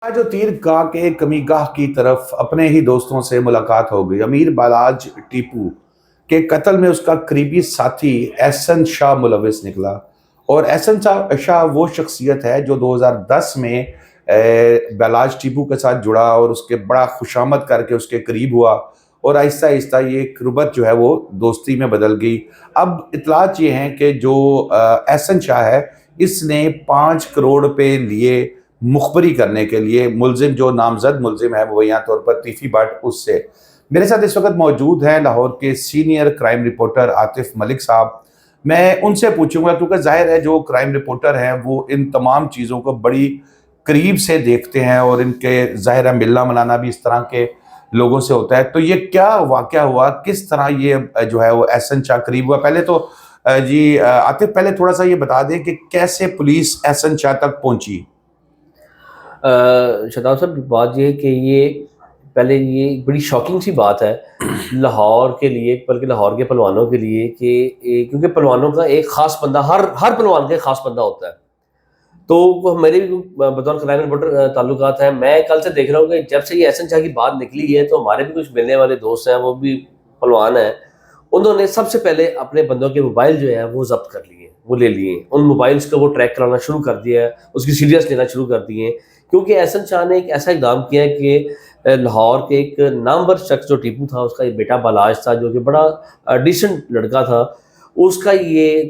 جو تیر گاہ کے کمی گاہ کی طرف اپنے ہی دوستوں سے ملاقات ہو گئی۔ امیر بالاج ٹیپو کے قتل میں اس کا قریبی ساتھی احسن شاہ ملوث نکلا، اور احسن شاہ وہ شخصیت ہے جو 2010 میں بالاج ٹیپو کے ساتھ جڑا اور اس کے بڑا خوشامد کر کے اس کے قریب ہوا، اور آہستہ آہستہ یہ قربت جو ہے وہ دوستی میں بدل گئی۔ اب اطلاعات یہ ہیں کہ جو احسن شاہ ہے، اس نے 5 کروڑ روپے لیے مخبری کرنے کے لیے ملزم جو نامزد ملزم ہے مبینہ طور پر طیفی بٹ، اس سے میرے ساتھ اس وقت موجود ہیں لاہور کے سینئر کرائم رپورٹر عاطف ملک صاحب۔ میں ان سے پوچھوں گا کیونکہ ظاہر ہے جو کرائم رپورٹر ہیں وہ ان تمام چیزوں کو بڑی قریب سے دیکھتے ہیں، اور ان کے ظاہر ہے ملنا ملانا بھی اس طرح کے لوگوں سے ہوتا ہے۔ تو یہ کیا واقعہ ہوا، کس طرح یہ جو ہے وہ احسن شاہ قریب ہوا؟ پہلے تو جی عاطف، پہلے تھوڑا سا یہ بتا دیں کہ کیسے پولیس احسن شاہ تک پہنچی؟ شاداب صاحب، بات یہ ہے کہ یہ پہلے یہ ایک بڑی شاکنگ سی بات ہے لاہور کے لیے، بلکہ لاہور کے پہلوانوں کے لیے، کہ کیونکہ پہلوانوں کا ایک خاص بندہ، ہر پہلوان کا ایک خاص بندہ ہوتا ہے۔ تو میرے بھی بطور کرائم رپورٹر تعلقات ہیں۔ میں کل سے دیکھ رہا ہوں کہ جب سے یہ احسن شاہ کی بات نکلی ہے تو ہمارے بھی کچھ ملنے والے دوست ہیں، وہ بھی پہلوان ہیں، انہوں نے سب سے پہلے اپنے بندوں کے موبائل جو ہے وہ ضبط کر لیے، وہ لے لیے، ان موبائلز کو وہ ٹریک کرانا شروع کر دیا ہے، اس کی سیریس لینا شروع کر دیے، کیونکہ احسن شاہ نے ایک ایسا اقدام کیا ہے کہ لاہور کے ایک نامور شخص جو ٹیپو تھا، اس کا ایک بیٹا بالاج تھا جو کہ بڑا ڈیسنٹ لڑکا تھا، اس کا یہ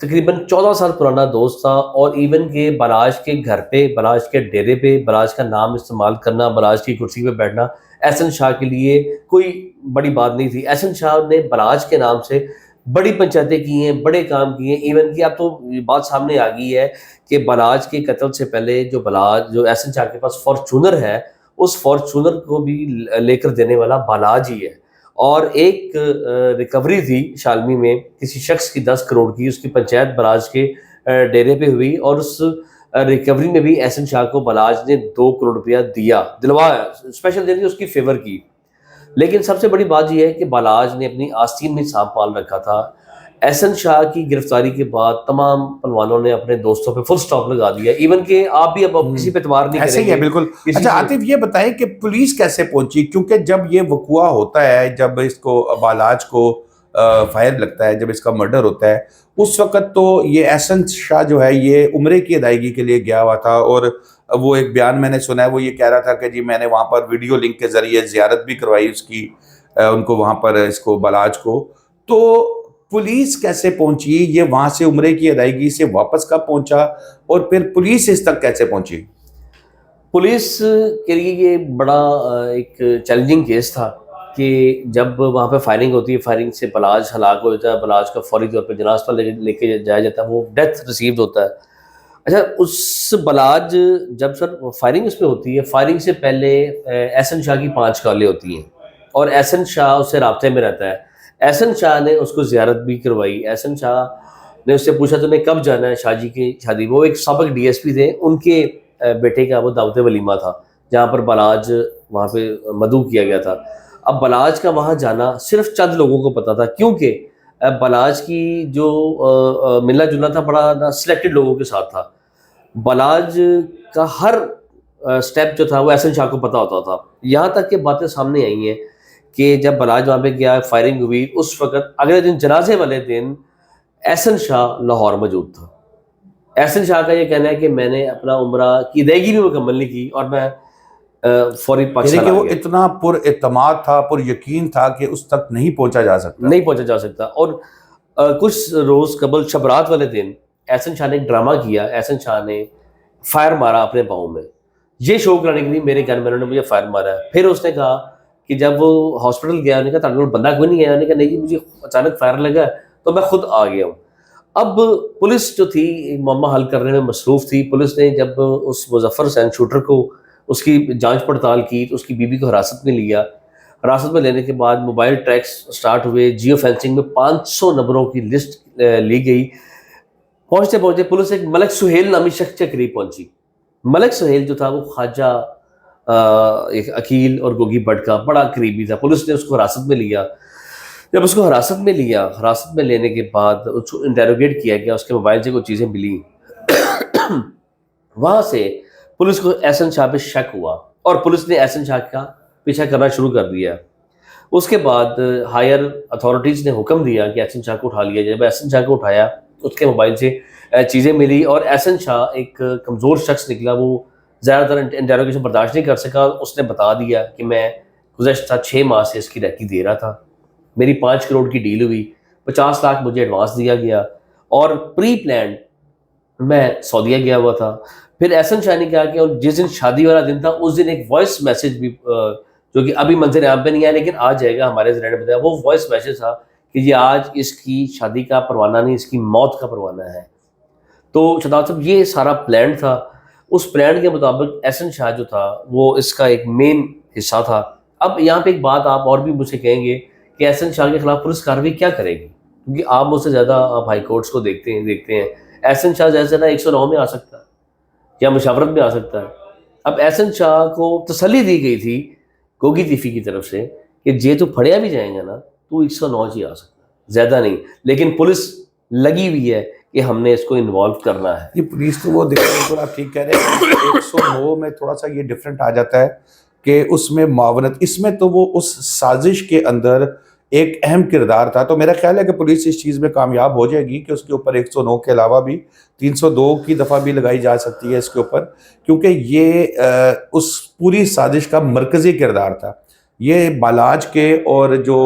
تقریباً 14 سال پرانا دوست تھا، اور ایون کہ بالاج کے گھر پہ، بالاج کے ڈیرے پہ بالاج کا نام استعمال کرنا، بالاج کی کرسی پہ بیٹھنا احسن شاہ کے لیے کوئی بڑی بات نہیں تھی۔ احسن شاہ نے بالاج کے نام سے بڑی پنچایتیں کی ہیں، بڑے کام کیے ہیں، ایون کہ اب تو بات سامنے آ گئی ہے کہ بالاج کے قتل سے پہلے جو احسن شاہ کے پاس فارچونر ہے، اس فارچونر کو بھی لے کر دینے والا بالاج ہی ہے۔ اور ایک ریکوری تھی شالمی میں کسی شخص کی 10 کروڑ کی، اس کی پنچایت بالاج کے ڈیرے پہ ہوئی، اور اس ریکوری میں بھی احسن شاہ کو بالاج نے 2 کروڑ روپیہ دلوایا، اسپیشل دے دی، اس کی فیور کی۔ لیکن سب سے بڑی بات یہ ہے کہ بالاج نے اپنی آستین میں سانپ پال رکھا تھا۔ احسن شاہ کی گرفتاری کے بعد تمام پہلوانوں نے اپنے دوستوں پہ فل سٹاپ لگا دیا، ایون کہ آپ بھی اب کسی پہ اعتبار نہیں ایسے کریں ہی ہے گے بالکل۔ کسی اچھا سے۔ عاطف، یہ بتائیں کہ پولیس کیسے پہنچی؟ کیونکہ جب یہ وقوع ہوتا ہے، جب اس کو بالاج کو فائر لگتا ہے، جب اس کا مرڈر ہوتا ہے، اس وقت تو یہ احسن شاہ جو ہے یہ عمرے کی ادائیگی کے لیے گیا ہوا تھا، اور وہ ایک بیان میں نے سنا ہے، وہ یہ کہہ رہا تھا کہ جی میں نے وہاں پر ویڈیو لنک کے ذریعے زیارت بھی کروائی اس کی، ان کو وہاں پر اس کو بالاج کو۔ تو پولیس کیسے پہنچی؟ یہ وہاں سے عمرے کی ادائیگی سے واپس کب پہنچا، اور پھر پولیس اس تک کیسے پہنچی؟ پولیس کے لیے یہ بڑا ایک چیلنجنگ کیس تھا کہ جب وہاں پہ فائرنگ ہوتی ہے، فائرنگ سے بالاج ہلاک ہو جاتا ہے، بالاج کا فوری طور پہ جنازہ پر لے کے جایا جاتا ہے، وہ ڈیتھ ریسیوڈ ہوتا ہے۔ اچھا، اس بالاج جب سر فائرنگ اس پہ ہوتی ہے، فائرنگ سے پہلے احسن شاہ کی 5 کالیں ہوتی ہیں، اور احسن شاہ اس سے رابطے میں رہتا ہے۔ احسن شاہ نے اس کو زیارت بھی کروائی، احسن شاہ نے اس سے پوچھا تو نے کب جانا ہے شاہ جی کی شادی؟ وہ ایک سابق ڈی ایس پی تھے، ان کے بیٹے کا وہ دعوت ولیمہ تھا جہاں پر بالاج وہاں پہ مدعو کیا گیا تھا۔ اب بالاج کا وہاں جانا صرف چند لوگوں کو پتا تھا، کیونکہ بالاج کی جو ملنا جلنا تھا بڑا سلیکٹڈ لوگوں کے ساتھ تھا۔ بالاج کا ہر سٹیپ جو تھا وہ احسن شاہ کو پتا ہوتا تھا، یہاں تک کہ باتیں سامنے آئی ہیں کہ جب بالاج وہاں پہ گیا، فائرنگ ہوئی، اس وقت اگلے دن جنازے والے دن احسن شاہ لاہور موجود تھا۔ احسن شاہ کا یہ کہنا ہے کہ میں نے اپنا عمرہ کی ادائیگی بھی مکمل نہیں کی، اور میں فوری یعنی پاکستان کہ آ وہ گیا، اتنا پر اعتماد تھا، پر یقین تھا کہ اس تک نہیں پہنچا جا سکتا۔ نہیں پہنچا جا سکتا۔ اور کچھ روز قبل شبرات والے دن احسن شاہ نے ایک ڈرامہ کیا، احسن شاہ نے فائر مارا اپنے پاؤں میں، یہ شو کرانے کے لیے میرے گن مینوں نے مجھے فائر مارا ہے۔ پھر اس نے کہا کہ جب وہ ہاسپٹل گیا، انہوں نے کہا تاکہ بندہ کوئی نہیں ہے، انہوں نے کہا نہیں جی مجھے اچانک فائر لگا تو میں خود آ گیا ہوں۔ اب پولیس جو تھی معمہ حل کرنے میں مصروف تھی۔ پولیس نے جب اس مظفر حسین شوٹر کو اس کی جانچ پڑتال کی تو اس کی بیوی کو حراست میں لیا۔ حراست میں لینے کے بعد موبائل ٹریکس سٹارٹ ہوئے، جیو فینسنگ میں 500 نمبروں کی لسٹ لی گئی۔ پہنچتے پہنچتے پولیس ایک ملک سہیل نامی شخص کے قریب پہنچی۔ ملک سہیل جو تھا وہ خواجہ ایک عقیل اور گوگی بٹ کا بڑا قریبی تھا۔ پولیس نے اس کو حراست میں لیا۔ جب اس کو حراست میں لیا، حراست میں لینے کے بعد اس کو انٹیروگیٹ کیا گیا، اس کے موبائل سے کچھ چیزیں ملی، وہاں سے پولیس کو احسن شاہ پہ شک ہوا اور پولیس نے احسن شاہ کا پیچھا کرنا شروع کر دیا. اس کے بعد ہائر اتھارٹیز نے حکم دیا کہ احسن شاہ کو اٹھا لیا جائے. جب احسن شاہ کو اٹھایا اس کے موبائل سے چیزیں ملی اور احسن شاہ ایک کمزور شخص نکلا. وہ زیادہ تر انٹروگیشن برداشت نہیں کر سکا. اس نے بتا دیا کہ میں گزشتہ 6 ماہ سے اس کی ریکی دے رہا تھا, میری 5 کروڑ کی ڈیل ہوئی, 50 لاکھ مجھے ایڈوانس دیا گیا اور پری پلانڈ میں سعودیہ گیا ہوا تھا. پھر احسن شاہ نے کہا کہ جس دن شادی والا دن تھا اس دن ایک وائس میسج بھی جو کہ ابھی منظر عام پہ نہیں آیا لیکن آ جائے گا ہمارے ذہن میں بتایا, وہ وائس میسج تھا کہ یہ آج اس کی شادی کا پروانہ نہیں, اس کی موت کا پروانہ ہے. تو شاداب صاحب یہ سارا پلان تھا. اس پلان کے مطابق احسن شاہ جو تھا وہ اس کا ایک مین حصہ تھا. اب یہاں پہ ایک بات آپ اور بھی مجھ سے کہیں گے کہ احسن شاہ کے خلاف پولیس کارروائی کیا کرے گی, کیونکہ آپ مجھ سے زیادہ آپ ہائی کورٹس کو دیکھتے ہیں. احسن شاہ زیادہ سے زیادہ 109 میں آ سکتا ہے یا مشاورت میں آ سکتا ہے. اب احسن شاہ کو تسلی دی گئی تھی گوگی تیفی کی طرف سے کہ جے تو پھڑیا بھی جائیں گا نا تو 109 ہی آ سکتا ہے, زیادہ نہیں. لیکن پولیس لگی ہوئی ہے کہ ہم نے اس کو انوالو کرنا ہے. یہ پولیس تو وہ بالکل آپ ٹھیک کہہ رہے ہیں. 109 میں تھوڑا سا یہ ڈفرینٹ آ جاتا ہے کہ اس میں معاونت, اس میں تو وہ اس سازش کے اندر ایک اہم کردار تھا. تو میرا خیال ہے کہ پولیس اس چیز میں کامیاب ہو جائے گی کہ اس کے اوپر 109 کے علاوہ بھی 302 کی دفعہ بھی لگائی جا سکتی ہے اس کے اوپر, کیونکہ یہ اس پوری سازش کا مرکزی کردار تھا. یہ بالاج کے اور جو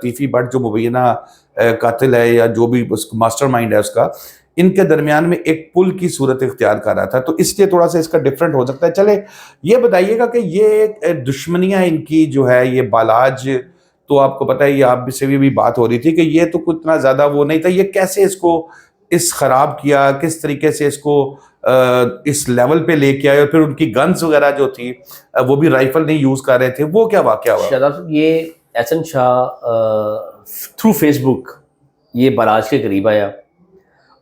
تیفی بٹ جو مبینہ قاتل ہے یا جو بھی ماسٹر مائنڈ ہے اس کا, ان کے درمیان میں ایک پل کی صورت اختیار کر رہا تھا. تو اس لیے تھوڑا سا اس کا ڈفرینٹ ہو سکتا ہے. چلے یہ بتائیے گا کہ یہ دشمنیاں ان کی جو ہے, یہ بالاج تو آپ کو پتہ ہے, یہ آپ سے بھی بات ہو رہی تھی کہ یہ تو اتنا زیادہ وہ نہیں تھا. یہ کیسے اس کو اس خراب کیا, کس طریقے سے اس کو اس لیول پہ لے کے آئے, اور پھر ان کی گنز وغیرہ جو تھی وہ بھی رائفل نہیں یوز کر رہے تھے, وہ کیا واقعہ ہوا؟ شاداب صاحب یہ احسن شاہ تھرو فیس بک یہ بالاج کے قریب آیا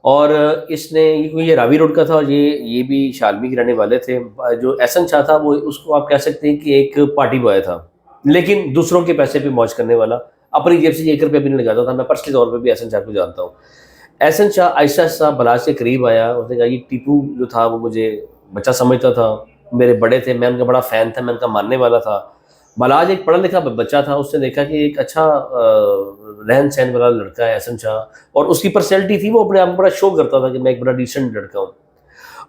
اور اس نے یہ راوی روڈ کا تھا اور یہ بھی شالمی کے رہنے والے تھے. جو احسن شاہ تھا وہ اس کو آپ کہہ سکتے ہیں کہ ایک پارٹی بوائے تھا, لیکن دوسروں کے پیسے پہ موج کرنے والا, اپنی جیب سے 1 روپیہ بھی نہیں لگاتا تھا. میں پرسنلی طور پہ بھی احسن شاہ کو جانتا ہوں. احسن شاہ آہستہ آہستہ بالاج کے قریب آیا. اس نے کہا یہ ٹیپو جو تھا وہ مجھے بچہ سمجھتا تھا, میرے بڑے تھے, میں ان کا بڑا فین تھا, میں ان کا ماننے والا تھا. بالاج ایک پڑھا لکھا بچہ تھا, اس نے دیکھا کہ ایک اچھا رہن سہن والا لڑکا ہے احسن شاہ, اور اس کی پرسنالٹی تھی, وہ اپنے آپ کو بڑا شو کرتا تھا کہ میں ایک بڑا ڈیسنٹ لڑکا ہوں,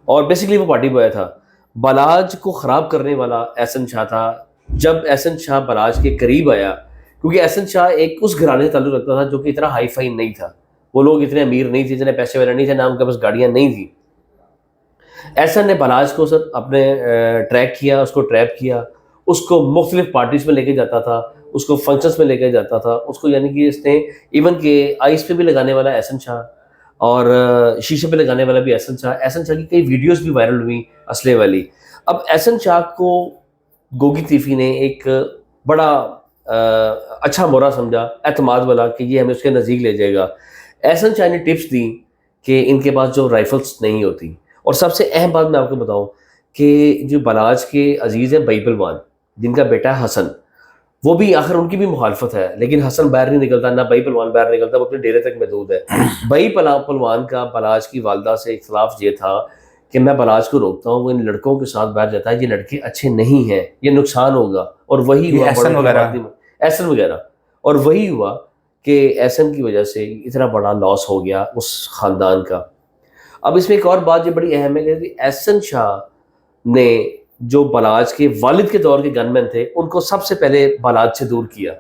اور بیسیکلی وہ پارٹی بوائے تھا. بالاج کو خراب کرنے والا احسن شاہ تھا. جب احسن شاہ بالاج کے قریب آیا, کیونکہ احسن شاہ ایک اس گھرانے سے تعلق رکھتا تھا جو کہ اتنا ہائی فائی نہیں تھا, وہ لوگ اتنے امیر نہیں تھے, اتنے پیسے والے نہیں تھے, نہ ان کے پاس گاڑیاں نہیں تھیں. احسن نے بالاج کو سر اپنے ٹریک کیا, اس کو ٹریپ کیا, اس کو مختلف پارٹیز میں لے کے جاتا تھا, اس کو فنکشنز میں لے کے جاتا تھا, اس کو یعنی کہ اس نے ایون کہ آئس پہ بھی لگانے والا احسن شاہ اور شیشے پہ لگانے والا بھی احسن شاہ. احسن شاہ کی کئی ویڈیوز بھی وائرل ہوئی اسلحے والی. اب احسن شاہ کو گوگی تیفی نے ایک بڑا اچھا مورا سمجھا, اعتماد والا, کہ یہ ہمیں اس کے نزدیک لے جائے گا. احسن شاہ نے ٹپس دی کہ ان کے پاس جو رائفلس نہیں ہوتی, اور سب سے اہم بات میں آپ کو بتاؤں کہ جو بالاج کے عزیز ہیں بئی پلوان, جن کا بیٹا ہے حسن, وہ بھی آخر ان کی بھی مخالفت ہے, لیکن حسن باہر نہیں نکلتا, نہ بئی پلوان باہر نکلتا, وہ اپنے ڈیرے تک محدود ہے. بئی پلوان کا بالاج کی والدہ سے اختلاف یہ تھا کہ میں بالاج کو روکتا ہوں, وہ ان لڑکوں کے ساتھ باہر جاتا ہے, یہ لڑکے اچھے نہیں ہیں, یہ نقصان ہوگا. اور وہی ہوا احسن وغیرہ, اور وہی ہوا کہ احسن کی وجہ سے اتنا بڑا لاس ہو گیا اس خاندان کا. اب اس میں ایک اور بات جو بڑی اہم ہے کہ احسن شاہ نے جو بالاج کے والد کے دور کے گن مین تھے ان کو سب سے پہلے بالاج سے دور کیا.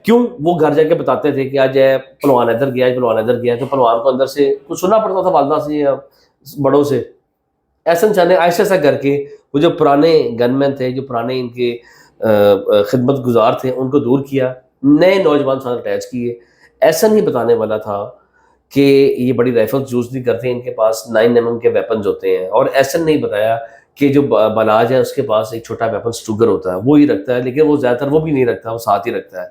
کیوں؟ وہ گھر جا کے بتاتے تھے کہ آج پلوان ادھر گیا, پلوان ادھر گیا, تو پلوان کو اندر سے کچھ سننا پڑتا تھا والدہ سے یا بڑوں سے. احسن شاہ نے ایسا ایسا کر کے وہ جو پرانے گن مین تھے, جو پرانے ان کے خدمت گزار تھے, ان کو دور کیا, نئے نوجوان ساتھ اٹیچ کیے. احسن ہی بتانے والا تھا کہ یہ بڑی رائفلز یوز نہیں کرتے, ان کے پاس 9mm کے ویپنز ہوتے ہیں. اور احسن نے ہی بتایا کہ جو بالاج ہے اس کے پاس ایک چھوٹا ویپن سٹوگر ہوتا ہے, وہ ہی رکھتا ہے, لیکن وہ زیادہ تر وہ بھی نہیں رکھتا, وہ ساتھ ہی رکھتا ہے.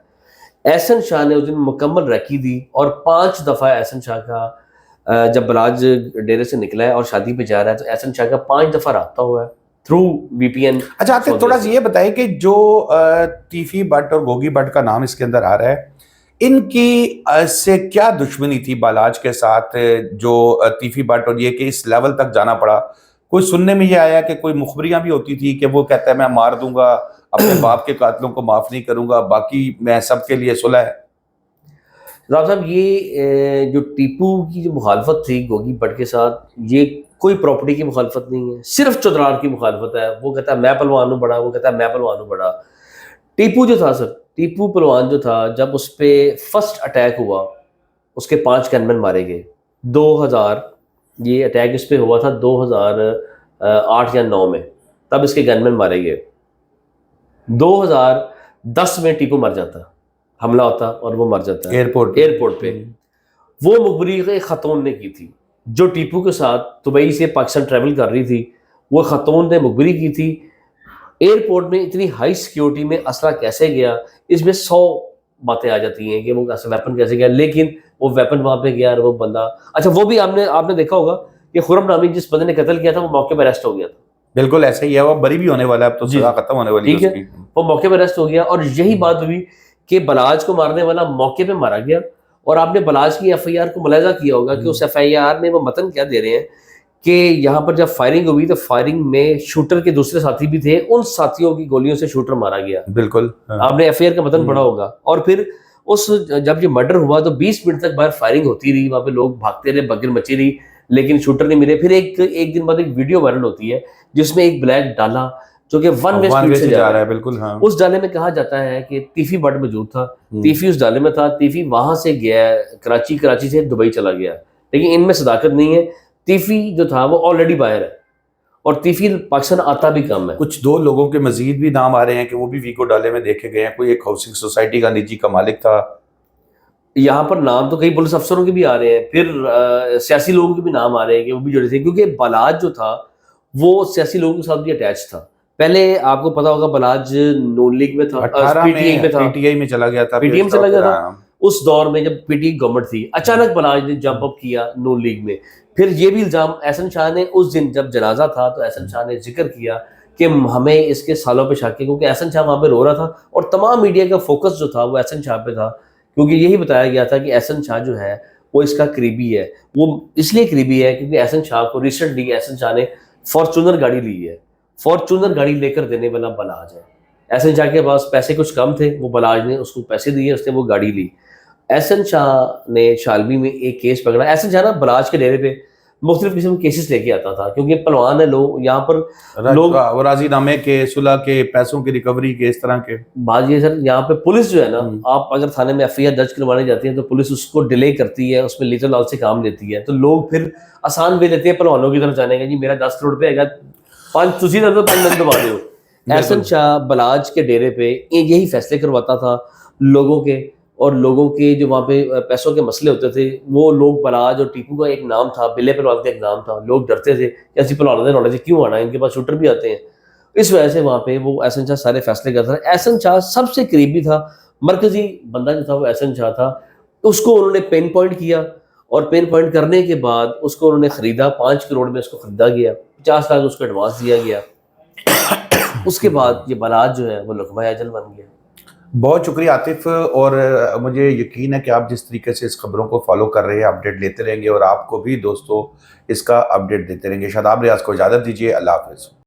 احسن شاہ نے اس دن مکمل ریکی دی, اور 5 دفعہ احسن شاہ کا جب بالاج ڈیرے سے نکلا ہے اور شادی پہ جا رہا ہے تو احسن شاہ کا 5 دفعہ رابطہ ہوا ہے تھرو VPN. اچھا آپ تھوڑا سا یہ بتائیں کہ جو تیفی بٹ اور گوگی بٹ کا نام اس کے اندر آ رہا ہے, ان کی سے کیا دشمنی تھی بالاج کے ساتھ جو تیفی بٹ, اور یہ کہ اس لیول تک جانا پڑا کوئی سننے میں یہ آیا کہ کوئی مخبریاں بھی ہوتی تھی کہ وہ کہتا ہے میں مار دوں گا، اپنے باپ کے قاتلوں کو معاف نہیں کروں گا، باقی میں سب کے لیے صلح ہے؟ رام صاحب یہ جو ٹیپو کی جو مخالفت تھی گوگی بٹ کے ساتھ، یہ کوئی پراپرٹی کی مخالفت نہیں ہے، صرف چودرار کی مخالفت ہے. وہ کہتا ہے میں پہلوان ہوں بڑا، وہ کہتا ہے میں پہلوان ہوں بڑا. ٹیپو جو تھا سر، ٹیپو پہلوان جو تھا، جب اس پہ فرسٹ اٹیک ہوا اس کے 5 گن مین مارے گئے. 2000 یہ اٹیک اس پہ ہوا تھا 2008 یا 9 میں، تب اس کے گن مین مارے گئے. 2010 میں ٹیپو مر جاتا، حملہ ہوتا اور وہ مر جاتا ہے ایئرپورٹ پہ. وہ مخبری ایک خاتون نے کی تھی جو ٹیپو کے ساتھ دبئی سے پاکستان ٹریول کر رہی تھی. وہ خاتون نے مخبری کی تھی ایئرپورٹ میں اتنی ہائی سیکیورٹی میں اسلحہ کیسے گیا. اس میں 100 باتیں آ جاتی ہیں کہ وہ ویپن کیسے گیا، لیکن وہ ویپن وہاں پہ گیا اور وہ بندہ، اچھا وہ بھی آپ نے دیکھا ہوگا کہ خرم نامی جس بندے نے قتل کیا تھا وہ موقع پہ اریسٹ ہو گیا تھا. بالکل ایسا ہی ہے، وہ بری بھی ہونے والا ہے، اب تو سزا ختم ہونے والی ٹھیک ہے، وہ موقع پہ اریسٹ ہو گیا. اور یہی بات ہوئی کہ بلاج کو مارنے والا موقع پہ مارا گیا. اور آپ نے بلاج کی ایف آئی آر کو ملاحظہ کیا ہوگا کہ اس ایف آئی آر میں وہ متن کیا دے رہے ہیں کہ یہاں پر جب فائرنگ ہوئی تو فائرنگ میں شوٹر کے دوسرے ساتھی بھی تھے، ان ساتھیوں کی گولیوں سے شوٹر مارا گیا. بالکل آپ نے ایف آئی آر کا متن پڑھا ہوگا. اور پھر جب یہ مرڈر ہوا تو 20 منٹ تک باہر فائرنگ ہوتی رہی، وہاں پہ لوگ بھاگتے رہے، بگل مچی رہی، لیکن شوٹر نہیں ملے. پھر ایک دن بعد ایک ویڈیو وائرل ہوتی ہے جس میں ایک بلیک ڈالا جو کہ ون وے سپیڈ سے جا رہا ہے. بالکل ہاں. اس ڈالے میں کہا جاتا ہے کہ تیفی بٹ موجود تھا، تیفی اس ڈالے میں تھا، تیفی وہاں سے گیا کراچی سے دبئی چلا گیا. لیکن ان میں صداقت نہیں ہے. تیفی جو تھا وہ آلریڈی باہر ہے اور تیفی پاکستان آتا بھی کم ہے. کچھ 2 لوگوں کے مزید بھی نام آ رہے ہیں کہ وہ بھی ویکو ڈالے میں دیکھے گئے ہیں. کوئی ایک ہاؤسنگ سوسائٹی کا نجی کا مالک تھا. یہاں پر نام تو کئی پولیس افسروں کے بھی آ رہے ہیں، پھر سیاسی لوگوں کے بھی نام آ رہے ہیں کہ وہ بھی جڑے تھے، کیونکہ بلاج جو تھا وہ سیاسی لوگوں کے ساتھ بھی اٹیچ تھا. پہلے آپ کو پتا ہوگا بلاج نون لیگ میں تھا، پی ٹی آئی میں چلا گیا تھا، پی ٹی ایم چلا گیا تھا. اس دور میں جب پی ٹی آئی گورنمنٹ تھی، اچانک بلاج نے جمپ اپ کیا نون لیگ میں. پھر یہ بھی الزام احسن شاہ نے اس دن جب جنازہ تھا تو احسن شاہ نے ذکر کیا کہ ہمیں اس کے سالوں پہ شک ہے، کیونکہ احسن شاہ وہاں پہ رو رہا تھا اور تمام میڈیا کا فوکس جو تھا وہ احسن شاہ پہ تھا، کیونکہ یہی بتایا گیا تھا کہ احسن شاہ جو ہے وہ اس کا قریبی ہے. وہ اس لیے قریبی ہے کیونکہ احسن شاہ کو ریسنٹلی احسن شاہ نے فارچونر گاڑی لی ہے. فارچونر گاڑی لے کر دینے والا بلاج ہے. احسن شاہ کے پاس پیسے کچھ کم تھے، وہ بلاج نے اس کو پیسے دیے، اس نے وہ گاڑی لی. احسن شاہ نے شالمی میں ایک کیس پکڑا. احسن شاہ نا بلاج کے ڈیرے پہ مختلف قسم کے کیسز لے کے آتا تھا، کیونکہ پہلوان ہے لوگ یہاں پر لوگ راضی نامے کے، صلح کے، پیسوں کی ریکوری کے، اس طرح کے بات. یہ سر یہاں پہ پولیس جو ہے نا، آپ اگر تھانے میں ایف آئی آر درج کروانے جاتے ہیں تو پولیس اس کو ڈیلے کرتی ہے، اس میں لیٹر لال سے کام لیتی ہے، تو لوگ پھر آسان وے لیتے ہیں پہلوانوں کی طرف جانے کا. جی میرا 10 کروڑ روپے ہے گا، 5 منٹ دبا دو. احسن شاہ بلاج کے ڈیرے پہ یہی فیصلے کرواتا تھا لوگوں کے، اور لوگوں کے جو وہاں پہ پیسوں کے مسئلے ہوتے تھے وہ لوگ، بلاج اور ٹیپو کا ایک نام تھا، بلے پہلوان کا ایک نام تھا، لوگ ڈرتے تھے کہ ایسی پہلوانوں سے کیوں آنا ہے، ان کے پاس شوٹر بھی آتے ہیں. اس وجہ سے وہاں پہ وہ احسن شاہ سارے فیصلے کرتا تھا. احسن شاہ سب سے قریبی تھا، مرکزی بندہ جو تھا وہ احسن شاہ تھا. اس کو انہوں نے پین پوائنٹ کیا اور پین پوائنٹ کرنے کے بعد اس کو انہوں نے خریدا. 5 کروڑ میں اس کو خریدا گیا، 50 لاکھ اس کو ایڈوانس دیا گیا. اس کے بعد یہ بلاج جو ہے وہ لقمہ اجل بن گیا. بہت شکریہ عاطف، اور مجھے یقین ہے کہ آپ جس طریقے سے اس خبروں کو فالو کر رہے ہیں، اپڈیٹ لیتے رہیں گے، اور آپ کو بھی دوستو اس کا اپڈیٹ دیتے رہیں گے. شاداب ریاض کو اجازت دیجیے. اللہ حافظ.